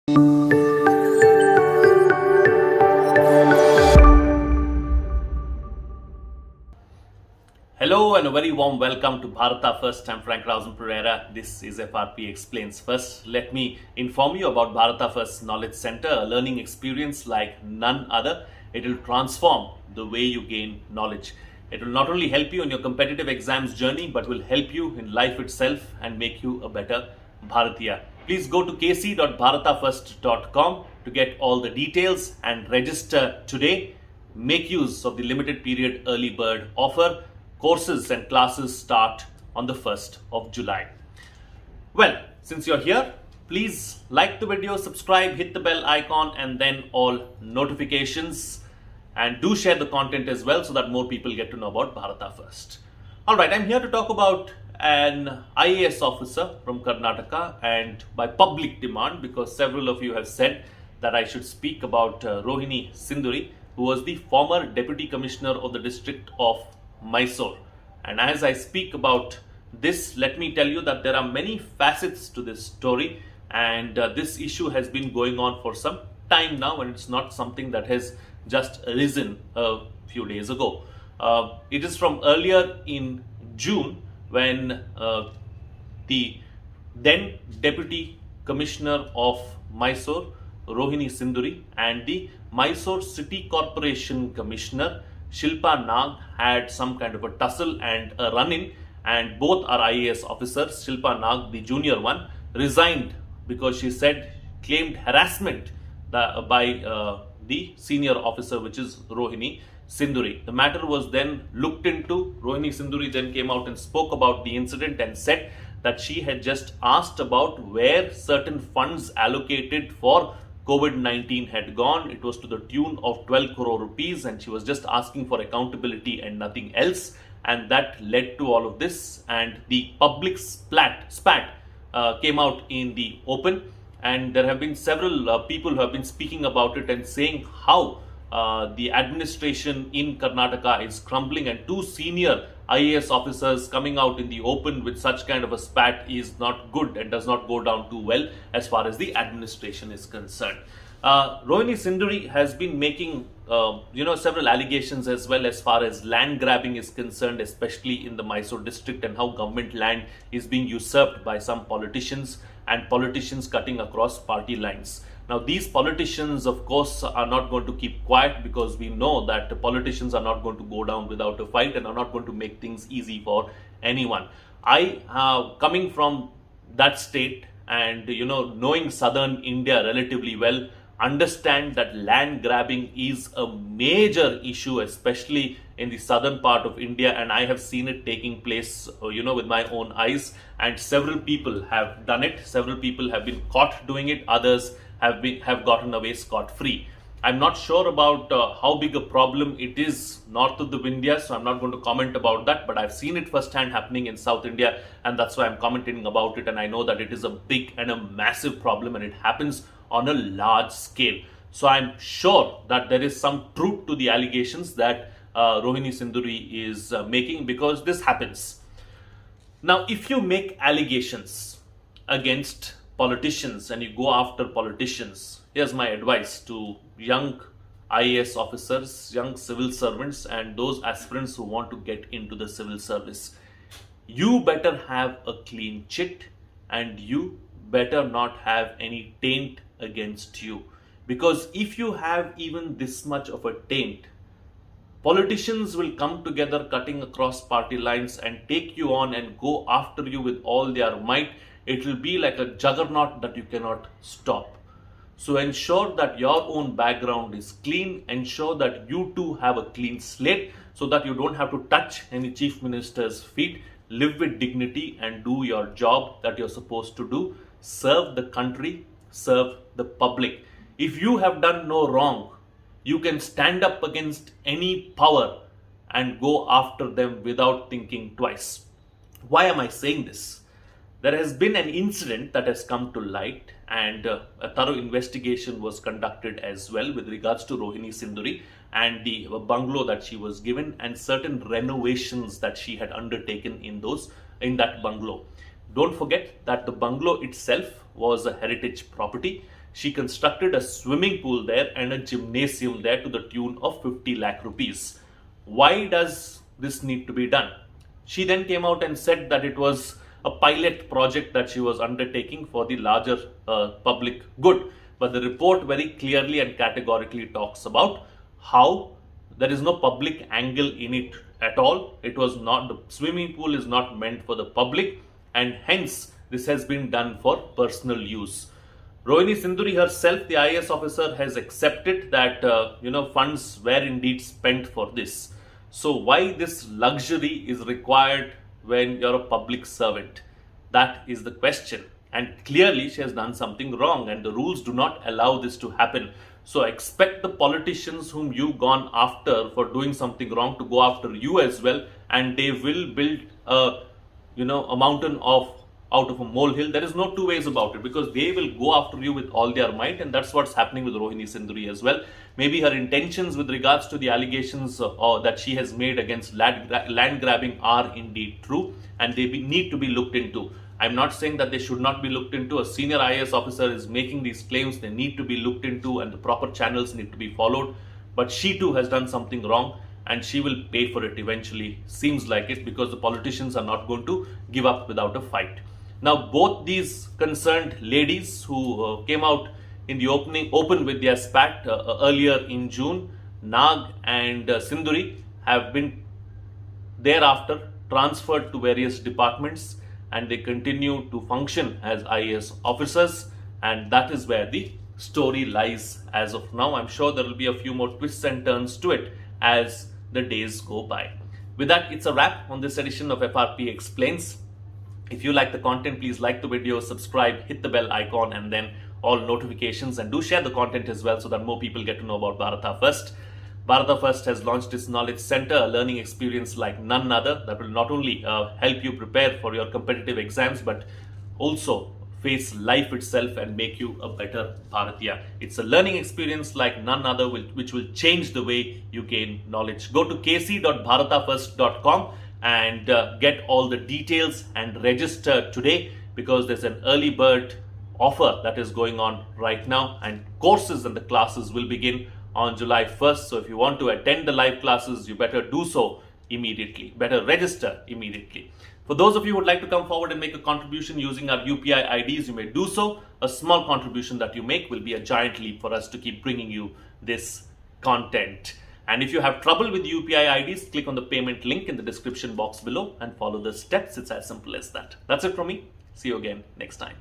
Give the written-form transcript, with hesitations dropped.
Hello and a very warm welcome to Bharata First. I'm Frank Rausen Pereira. This is FRP Explains. First, let me inform you about Bharata First Knowledge Center, a learning experience like none other. It will transform the way you gain knowledge. It will not only help you in your competitive exams journey, but will help you in life itself and make you a better Bharatiya. Please go to kc.bharatafirst.com to get all the details and register today. Make use of the limited period early bird offer. Courses and classes start on the 1st of July. Well, since you're here, please like the video, subscribe, hit the bell icon, and then all notifications. And do share the content as well so that more people get to know about Bharata First. Alright, I'm here to talk about an IAS officer from Karnataka, and by public demand, because several of you have said that I should speak about Rohini Sinduri, who was the former Deputy Commissioner of the District of Mysore. And as I speak about this, let me tell you that there are many facets to this story, and this issue has been going on for some time now, and it's not something that has just arisen a few days ago. It is from earlier in June when the then Deputy Commissioner of Mysore, Rohini Sinduri, and the Mysore City Corporation Commissioner, Shilpa Nag, had some kind of a tussle and a run-in, and both are IAS officers. Shilpa Nag, the junior one, resigned because she claimed harassment by the senior officer, which is Rohini Sinduri. The matter was then looked into. Rohini Sinduri then came out and spoke about the incident and said that she had just asked about where certain funds allocated for COVID-19 had gone. It was to the tune of 12 crore rupees, and she was just asking for accountability and nothing else. And that led to all of this, and the public spat came out in the open. And there have been several people who have been speaking about it and saying how the administration in Karnataka is crumbling, and two senior IAS officers coming out in the open with such kind of a spat is not good and does not go down too well as far as the administration is concerned. Rohini Sinduri has been making several allegations as well as far as land grabbing is concerned, especially in the Mysore district, and how government land is being usurped by some politicians, and politicians cutting across party lines. Now, these politicians, of course, are not going to keep quiet, because we know that the politicians are not going to go down without a fight and are not going to make things easy for anyone. I, coming from that state and, knowing southern India relatively well, understand that land grabbing is a major issue, especially in the southern part of India, and I have seen it taking place, with my own eyes, and several people have done it. Several people have been caught doing it. Others have gotten away scot-free. I'm not sure about how big a problem it is north of the Vindhya, so I'm not going to comment about that, but I've seen it firsthand happening in South India, and that's why I'm commenting about it. And I know that it is a big and a massive problem, and it happens on a large scale. So I'm sure that there is some truth to the allegations that Rohini Sinduri is making, because this happens. Now, if you make allegations against politicians and you go after politicians, here's my advice to young IAS officers, young civil servants, and those aspirants who want to get into the civil service. You better have a clean chit, and you better not have any taint against you. Because if you have even this much of a taint, politicians will come together cutting across party lines and take you on and go after you with all their might. It will be like a juggernaut that you cannot stop. So ensure that your own background is clean. Ensure that you too have a clean slate, so that you don't have to touch any chief minister's feet. Live with dignity and do your job that you're supposed to do. Serve the country, serve the public. If you have done no wrong, you can stand up against any power and go after them without thinking twice. Why am I saying this? There has been an incident that has come to light, and a thorough investigation was conducted as well with regards to Rohini Sinduri and the bungalow that she was given, and certain renovations that she had undertaken in that bungalow. Don't forget that the bungalow itself was a heritage property. she constructed a swimming pool there and a gymnasium there to the tune of 50 lakh rupees. Why does this need to be done? She then came out and said that it was a pilot project that she was undertaking for the larger public good. But the report very clearly and categorically talks about how there is no public angle in it at all. It was not, the swimming pool is not meant for the public, and hence this has been done for personal use. Rohini Sinduri herself, the IAS officer, has accepted that funds were indeed spent for this. So why this luxury is required when you're a public servant? That is the question. And clearly she has done something wrong, and the rules do not allow this to happen. So expect the politicians whom you've gone after for doing something wrong to go after you as well, and they will build a mountain out of a molehill. There is no two ways about it, because they will go after you with all their might, and that's what's happening with Rohini Sinduri as well. Maybe her intentions with regards to the allegations that she has made against land grabbing are indeed true, and they need to be looked into. I'm not saying that they should not be looked into. A senior IAS officer is making these claims. They need to be looked into, and the proper channels need to be followed. But she too has done something wrong, and she will pay for it eventually. Seems like it, because the politicians are not going to give up without a fight. Now, both these concerned ladies who came out in the open with their spat earlier in June, Nag and Sinduri, have been thereafter transferred to various departments, and they continue to function as IAS officers, and that is where the story lies as of now. I'm sure there will be a few more twists and turns to it as the days go by. With that, it's a wrap on this edition of FRP Explains. If you like the content, please like the video, subscribe, hit the bell icon, and then all notifications, and do share the content as well so that more people get to know about Bharata First. Bharata First has launched its Knowledge Center, a learning experience like none other that will not only help you prepare for your competitive exams, but also face life itself and make you a better Bharatiya. It's a learning experience like none other which will change the way you gain knowledge. Go to kc.bharatafirst.com and get all the details and register today, because there's an early bird offer that is going on right now, and courses and the classes will begin on July 1st. So if you want to attend the live classes, you better do so immediately. Better register immediately. For those of you who would like to come forward and make a contribution using our UPI IDs, you may do so. A small contribution that you make will be a giant leap for us to keep bringing you this content. And if you have trouble with UPI IDs, click on the payment link in the description box below and follow the steps. It's as simple as that. That's it from me. See you again next time.